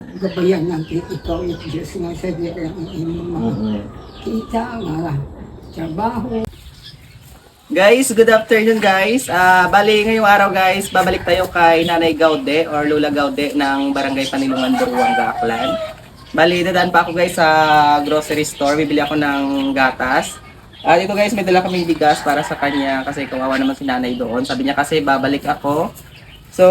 Gabayan natin ikaw at Diyos nga sa Diyos ang iyong mga kita, mga trabaho. Guys, good afternoon guys. Bali ngayong araw guys, babalik tayo kay Nanay Gaude or Lola Gaude ng Barangay Panilungan, Buruanga, Aklan. Bali, dadaan pa ako guys sa grocery store. Bibili ako ng gatas. Dito guys, may dala kaming bigas para sa kanya kasi kawawa naman si Nanay doon. Sabi niya kasi babalik ako. So,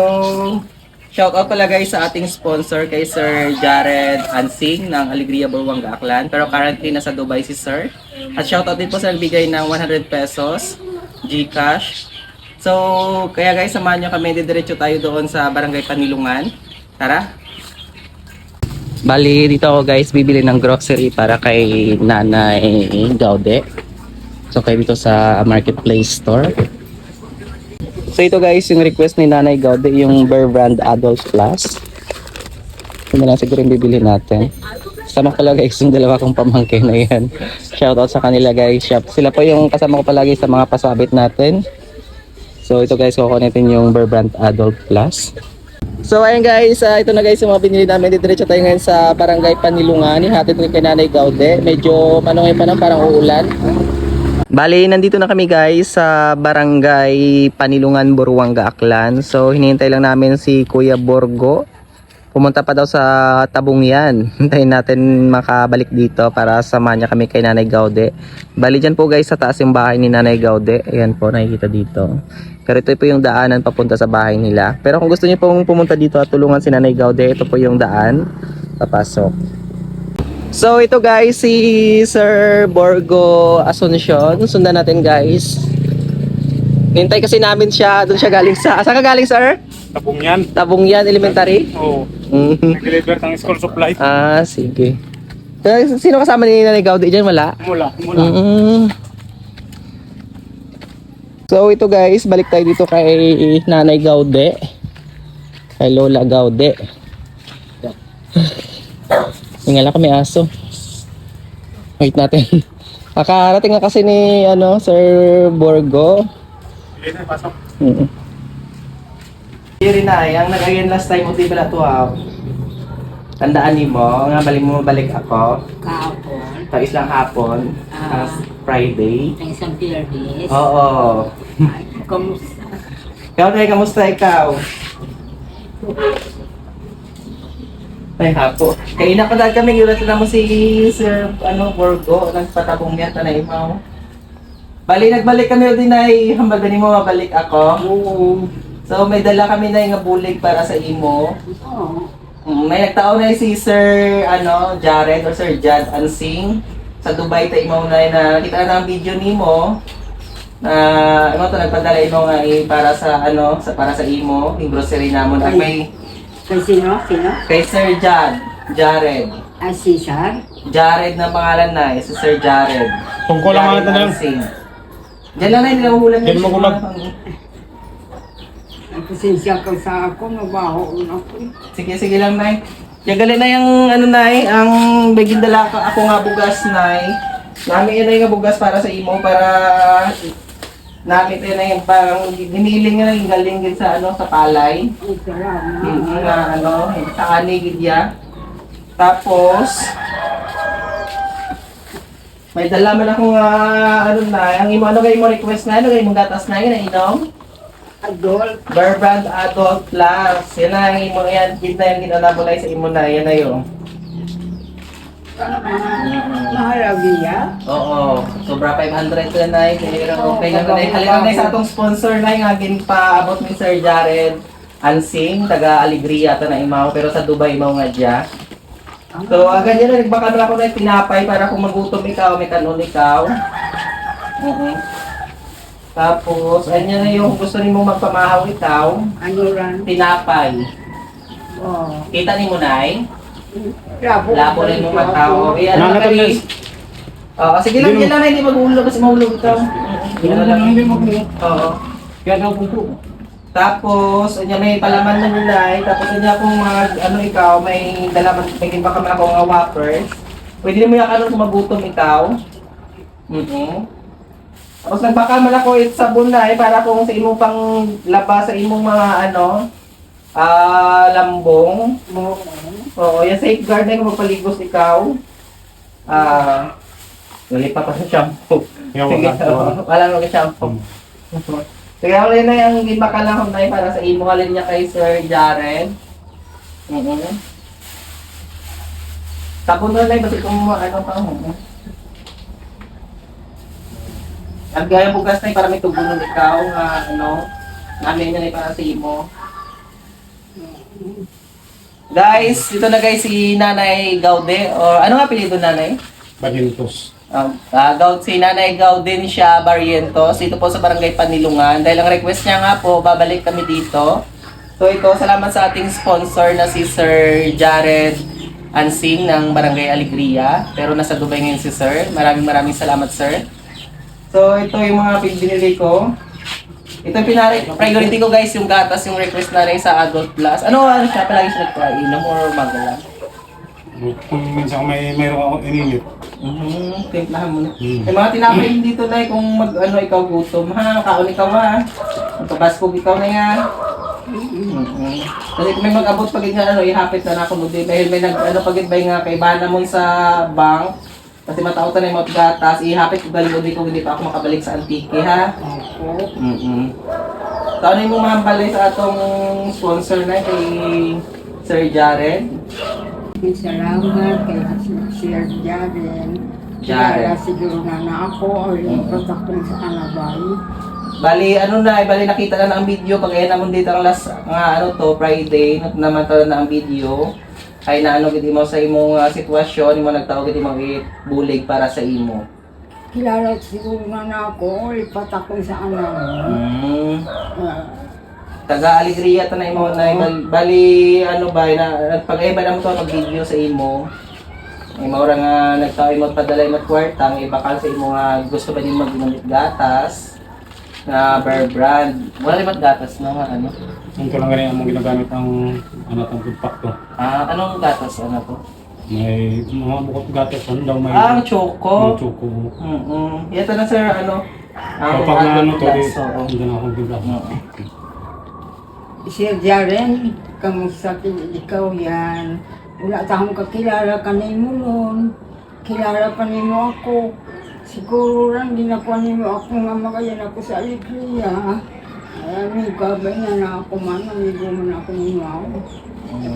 shoutout pala guys sa ating sponsor kay Sir Jared Ansing ng Alegria, Buruanga, Aklan. Pero currently nasa Dubai si Sir. At shoutout din po sa nagbigay ng 100 pesos GCash. So, kaya guys, samahan nyo kami. Didiretso tayo doon sa Barangay Panilungan. Tara! Bali, dito ako guys, bibili ng grocery para kay Nanay Gaude. So, kayo dito sa Marketplace Store. So, ito guys, yung request ni Nanay Gaude, yung Bear Brand Adult Plus. Ito na lang siguro yung bibili natin. Kasama ko pala guys yung dalawa kong pamangkin na yan. Shoutout sa kanila guys. Sila po yung kasama ko palagi sa mga pasabit natin. So ito guys, kukunin yung Bear Brand Adult Plus. So ayun guys, ito na guys yung mga binili namin. Diretso tayo ngayon sa Barangay Panilungan. Hatid ko kay Nanay Gaude. Medyo manungay pa ng parang uulan. Bali, nandito na kami guys sa Barangay Panilungan, Buruanga, Aklan. So hinihintay lang namin si Kuya Borgo. Pumunta pa daw sa Tabungyan. Hintayin natin makabalik dito para samahan niya kami kay Nanay Gaude. Bali dyan po guys sa taas yung bahay ni Nanay Gaude. Ayan po, nakikita dito. Pero ito po yung daanan papunta sa bahay nila. Pero kung gusto niyo pong pumunta dito at tulungan si Nanay Gaude, ito po yung daan papasok. So ito guys, si Sir Borgo Asuncion. Sundan natin guys. Hintay kasi namin siya. Doon siya galing sa... Saan ka galing sir? Tabungyan. Tabungyan Elementary? Oo. Nag-deliver ng school supply. Sige. Sino kasama ni Nanay Gaude dyan? Wala? Mula. So ito guys, balik tayo dito kay Nanay Gaude. Kay Lola Gaude. Tingala kami aso. Wait natin. Nakarating na kasi ni Sir Borgo. Sige na, pasok. Yuri na, yung nag-again last time uti pala to tandaan ni mo, nga balik ako. Kahapon, Sa islang hapon, Friday. ang isang Pierdes. Oo. Ay, kamusta? Ikaw tayo, kamusta ikaw? Ay, hapo. Kaina ko dahil kami, yulat na mo si Sir Borgo, nagpatabong yan, tanay mo. Bali, nagbalik kami din ay, hambal ba ni mo, mabalik ako? Oo. So, may dala kami na yung bulig para sa imo. Oo. May nagtao na si Sir Jared or Sir Jad Ansing sa Dubai tayo mo na nakita na ng video nimo na nagpadala imo nga para sa para sa imo yung grocery namon at may Kay sino? Sino? kay Sir Jared Cesar? Jared na pangalan na si Sir Jared. Tungkol lang Jared mga tanong. Ansing. Diyan lang na hindi na mahulan. Diyan magulag. Ang pasensya ka sa ako, nabaho ako. Sige lang, Nay. Yung galing na yung Nay, ang biging dala ako nga bugas, Nay. Namin yun na yung bugas para sa imo, para namin yun na yung parang hiniling nga yung galing din sa sa palay. Ay, salamat. Hindi nga sa kanigidya. Tapos, may dala man ako nga, Nay, ang imo, kayo mo request na, kayo mong gatas na yun, inom? Adol. Bear Brand Adult Plus. Yan na yung imo yan. Kita yung ginanabulay sa imo na. Yan na yun. Mahalagiya. Oo. Sobra 500 ko na yun. Pero okay lang na yun. Halika na sa atong sponsor na yung agin pa abot ni Sir Jared Ansing. Taga Alegria ito na imaw. Pero sa Dubai imaw nga dya. So agad yan na. Nagbaka na ako na yung tinapay para kung magutom ikaw, may kanon ikaw. Tapos, ayun na yung gusto ni mo magpamahaw ikaw. Ano ran? Tinapay. Oo. Kita ni mo, Nay? Labo. Labo rin mo matao. Eh, ano Nangatag kay... Oo, sige lang, yan lang, hindi mag-ulog kasi mahulog ito. Yan lang hindi mo kung Oo. kaya daw kung Tapos, anya may palaman na nila, tapos anya kung ikaw, may dalaman, may timba kami ako nga whoppers. Pwede mo yan kung magutom ikaw. Tapos nagbaka man ako sabon na para kung sa imong pang laba sa imong mga lambong. Oo. Oo, yung safeguard na kung magpaligos ikaw. Wala pa sa shampoo. Yaw, Sige, wala. wala nang shampoo. Sige, wala na yung iba ka lang tayo para sa imo halin niya kay Sir Jared. Tapon na lang kasi kung ano pa mo. Ang gaya bugas na para may tugon ikaw nga namin na para sa imo. Guys, ito na guys si Nanay Gaude or ano nga apelyido Nanay? Bagintos. Si Nanay Gaudencia Barrientos, ito po sa Barangay Panilungan. Dahil ang request niya nga po, babalik kami dito. So ito, salamat sa ating sponsor na si Sir Jared Ansing ng Barangay Alegria. Pero nasa Dubai ngayon si Sir. Maraming salamat Sir. So ito yung mga binili ko. Ito yung priority ko guys, yung gatas, yung request na rin sa Adult Plus. Ano siya palagi siya nagpainom or magalang? Kung minsan mayroon ako ininit. Timplahan mo na. May mga tinapay dito na kung ikaw gutom ha, kaon ikaw ha. Magpabaskog ikaw na yan. Kasi kung may mag-abot pagid nga ihapit na ako mo din. Dahil may pagid ba nga kay bana mo sa bank. Kasi matautan na yung mga gatas, ihapit ko galing ulit kung hindi pa ako makabalik sa Antique ha. Opo. So ano yung mahambalay sa atong sponsor na kay Sir Jared? Salamat kay Sir Jared. Kaya siguro na ako o yung protakong sa kanabay. Bali nakita na ang video pag ayan naman dito ang last Friday naman na ang video. Ay gid mo sa imong sitwasyon, imo nagtawag gid mo bulig para sa imo. Kilala siguro na ako, lipat ako sa anak. Taga Alegria ta na imo na bali pag-iba na mo to pag-video sa imo. Ay maura nga nagtawag mo padala mo kwarta, ibakal sa imo nga gusto ba din magginamit gatas na Bear Brand. Wala rin gatas no ano. Ito lang ganyan ang ginagamit ang itong food pack to. Anong gatas to? May mga bukot gatas daw may. Choco. May choco. Ito na sir Kapag na to, oo. hindi na akong bigla. Sir Jaren, kamusta ikaw yan? Wala tayong kakilala ka na mo nun. Kilala pa mo ako. Siguro lang dinakuha mo ako nga magayan ako sa Alegria. Ay, may gabay na ako man, amigo man ako ni Mau.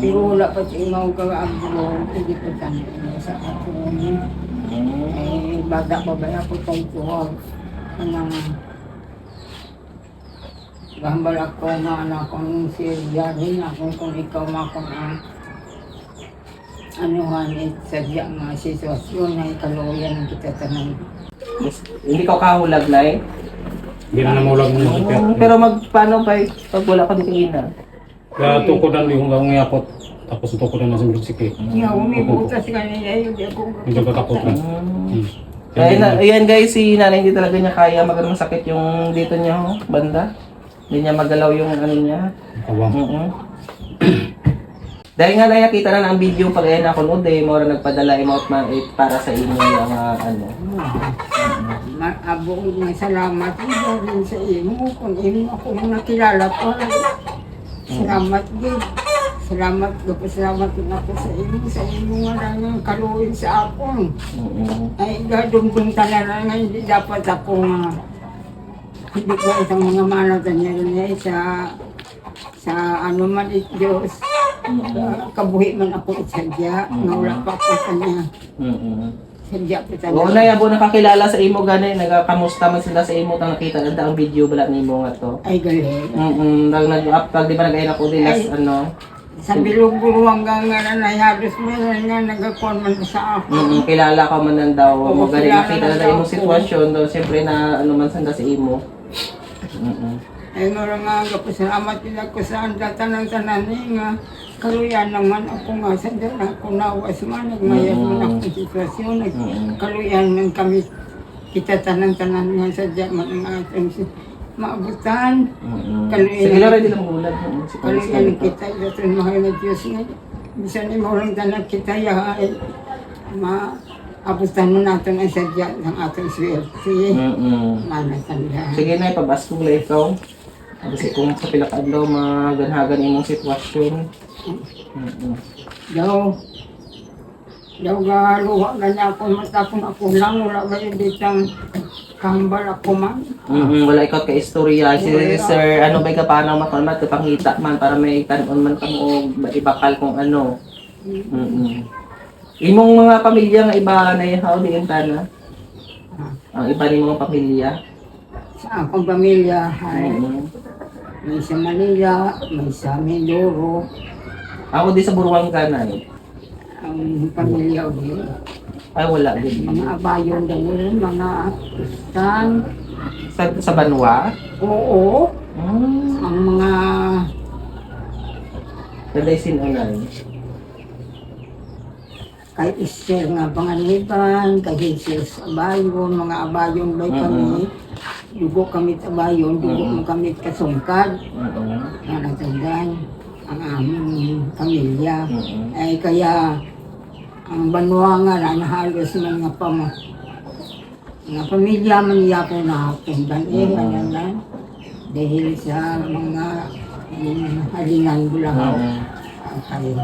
Pero wala pa si Mau ka-abroad, hindi ko tanong sa ako. Eh, bata pa ba ako tungtuwag? Anong gambal ako nga anak kong si Jaren, ako kung ikaw makon ang sadya nga sitwasyon na ikaluyan ng kita tanong. Hindi ko kahulag na Hindi na namulag mo sa pero paano ba pag wala ka dito ina? Kaya tukodan yung ngayapot. Tapos tukodan na sa music. Nga, umibutas ka niya, hindi ako Medyo katakot na. Ayan guys, si nanay hindi talaga niya kaya magkaroon sakit yung dito niya banda. Hindi niya magalaw yung niya. Kawang. Dahil nga nakita na ang video pag ayan ako nood mora nagpadala emote para sa inyo ng Abong nga salamat din sa imo. Kung imo ako nakilala ko, salamat din. Salamat din ako sa imo nga lang kaluin sa akong. Ay, gadong talaga nga hindi dapat ako nga. Hindi ko isang mga manatan niya sa man Diyos. Kabuhi man ako sadya, nga wala pa ako sa niya. Sadya po talaga. Oo na yabo nakakilala sa imo gani, nagakamusta man sila sa imo tang nakita ang video bala nimo nga to. Ay galing. Nag-up di ba nag-aina ko din last Sa bilog-bilog hanggang nga na halos meron nga nagakon man sa ako. Kilala ka man nan daw mo Oo, gani kilala nakita man na daw imo ako. sitwasyon daw siyempre na man sanda sa imo. Ay nga nga kapasalamat din ako sa tanan-tanan nga kaluyan naman ako nga sa dyan ako nawas man nagmayad man ako sa sitwasyon kaluyan man kami kita tanan-tanan nga sa dyan man ang atong maabutan. Sige lang rin lang ulan. Kaluyan kita ito mahal na Diyos nga bisan ni maulang tanan kita yahay maabutan mo natin ang sadya ng atong swerte. Manatanda. Sige na ipabaskog lang ikaw. Kasi kung sa pilakad daw maganhagan imong sitwasyon. Daw galuha ganyan ako matapon ako lang wala ba yung ditang kambal ako man. Wala ikaw ka istorya. Si sir, ano ba ka paano makalmat kapangita man para may kanon man kamo ibakal kung ano. Imong mga pamilya nga iba na ihaw di intana. Ang iba ni mga pamilya. Sa akong pamilya ay may sa Manila, may sa Mindoro, Ako di sa Buruang ka na ang pamilya ulit. Ay wala din. Mga abayon din, mga tan, Sa Banwa? oo, ang mga Nalaisin unay. kay Esther nga panganiban, kay Jesus abayon, mga abayon bay kami. Dugo kami sa abayon, dugo mo kami kasungkad. Nga natandaan ang aming pamilya. Ay kaya ang Banwa nga na halos mga pamilya man niya ko na pundan lang dahil sa mga halingan bulahaw. Okay.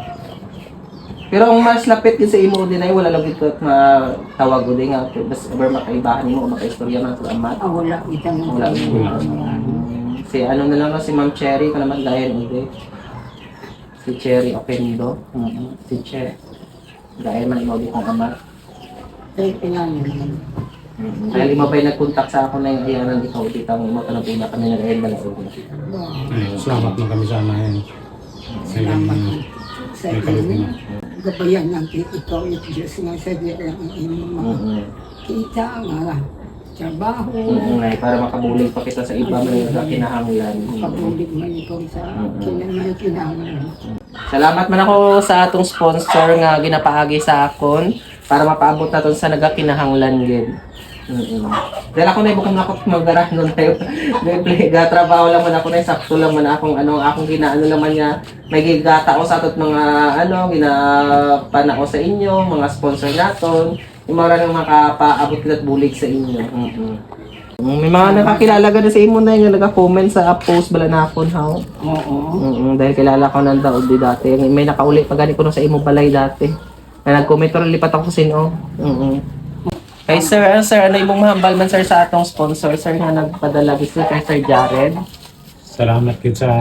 Pero ang mas lapit din sa imo din ay wala lang ito matawag din nga bas ever makaibahan mo o makaistorya man sa amat. Wala kita nang Wala. Si ano na lang no, si Ma'am Cherry ka naman gayan ulit. Si Cherry Opendo. Si Che. Gayan man imo di kong ama. Kaya naman. Dahil imo ba'y nag-contact sa ako na yung ayanan ikaw dito ang imo kanapuna kami na gayan bala ulit. Ayun, salamat na kami sana yun. Salamat sa May kalugin inyo. na. Gabayan ng ikaw at Diyos nga sa diya lang ang inyong mga kita nga trabaho. Ay, para makabulig pa kita sa iba may kinahanglan. Kapulig man ikaw sa kinahanglan. Salamat man ako sa atong sponsor nga ginapaagi sa akon para mapaabot naton sa nagakinahanglan gid. Dahil ako na ibukong ako mag-garah nun tayo. Trabaho lang man ako na sakto lang man akong akong ginaano naman niya. May gigatao sa atot mga ginapanao sa inyo, mga sponsor naton. Yung mga nang makapaabot kita at bulig sa inyo. May mga nakakilala ka na sa imo na yung nag-comment sa post bala na akon how. Dahil kilala ko nang daod di dati. May nakauli pa gani ko sa imo balay dati. Na nag-comment pero lipat ako sa sino. Kay sir, ano imong mahambal man sir sa atong sponsor sir nga nagpadala gusto kay Sir Jared. Salamat kid sa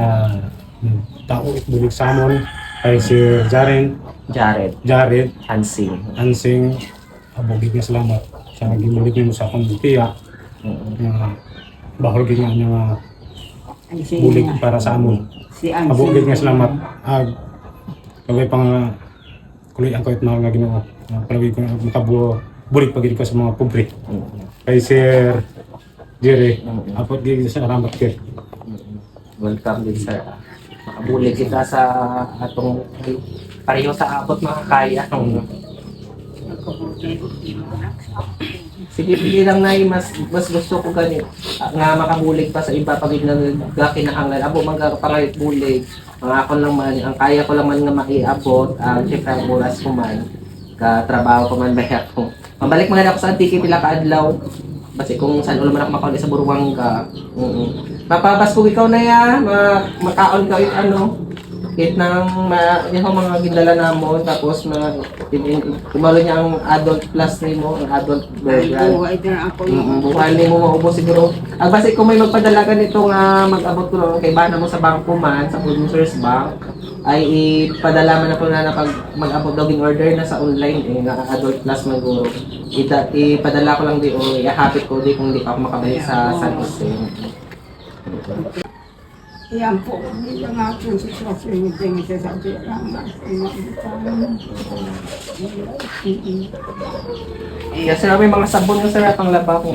tao bulig sa amon kay Sir Jared Hansing. Ansing abogit nga salamat sa gimulig mo sa akong tiya. Bahol gid nga nga bulig para sa amon. Si Ansi. Abogit nga salamat. Kagay pang kuloy ang kahit mga Ginoo. Palagi ko makabuo bulig pagid ko sa mga pobre. Kay Sir Jerry, apot gid sa salamat kay. Welcome din sir. Makabulig kita sa atong pareho sa abot makakaya. Sige, pili lang na mas gusto ko ganit nga makabulig pa sa iba pag nagkakinahanglan. Abo magkapangayot bulig. Ang ako lang man, ang kaya ko lang man nga maiabot, syempre ang oras ko man, katrabaho ko man ba ako. Mabalik man ako sa Antique pila ka adlaw. Kasi kung saan ulo man ako makauli sa Buruanga. Mapabas ko ikaw na ya, makaon ka kahit nang mga gindala na mo, tapos kumalo niya ang adult plus ni mo, ang adult version. Buhay na ako. Buhay ni mo maubos siguro. Basi kung may magpadala ka nito nga mag-abot ko lang kay bana mo sa bangko man, sa Producers Bank, ay ipadala man ako na pag mag-abot daw order na sa online nga adult plus maguro. Ipadala ko lang di o i-happy ko di kung di pa ako makabalik sa San Jose. Yan po, hindi lang aking sitwasyon yung tingin sa sabi lang Kaya sir, may mga sabon nga sir atong laba ko.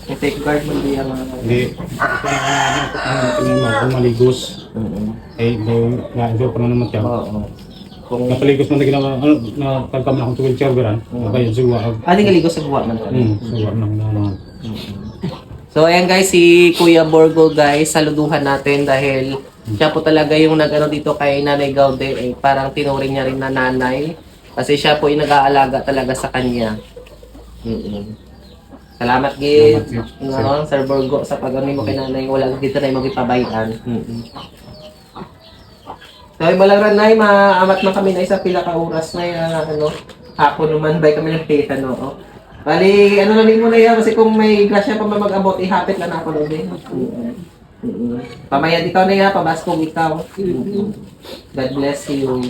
I-take guard mo di ang mga... Hindi, kung maligos, ito pa naman siya. Kung... Napaligos man na ginawa, nagkagkam na akong wheelchair garan, kaya suwa. Di nga ligo sa guwa man ka. Suwa na. So ayan guys, si Kuya Borgo guys, saluduhan natin dahil siya po talaga yung nag-ano dito kay Nanay Gaude, parang tinuring niya rin na nanay. Kasi siya po yung nag-aalaga talaga sa kanya. Salamat gid, Sir Borgo, sa pag-ano mo kay nanay, wala dito na yung magipabayan. Kaya balangran na maamat man kami na isa pila ka oras na ano, hapon naman bay kami ng tita no. Oh. Bali, ano na mo na yan kasi kung may grasya pa mag-abot, ihapit lang ako doon din. Pamayad ikaw na yan, pabaskong ikaw. God bless you.